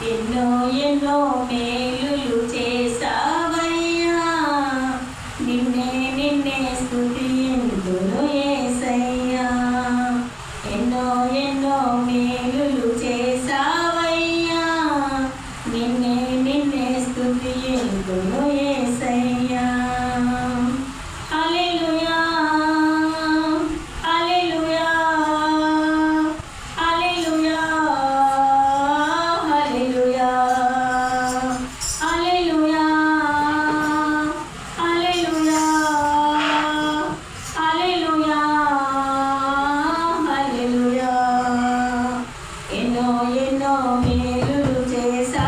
ఎన్నో ఎన్నో మేలులు చేసావయ్యా, నిన్నే నిన్నే స్తుతింతును యేసయ్యా. ఎన్నో ఎన్నో మేలులు చేసావయ్యా, నిన్నే నిన్నే స్తుతింతును యేసయ్యా. హల్లెలూయా హల్లెలూయా హల్లెలూయా హల్లెలూయా హల్లెలూయా హల్లెలూయా హల్లెలూయా హల్లెలూయా. ఎన్నో ఎన్నో మేలులు చేసా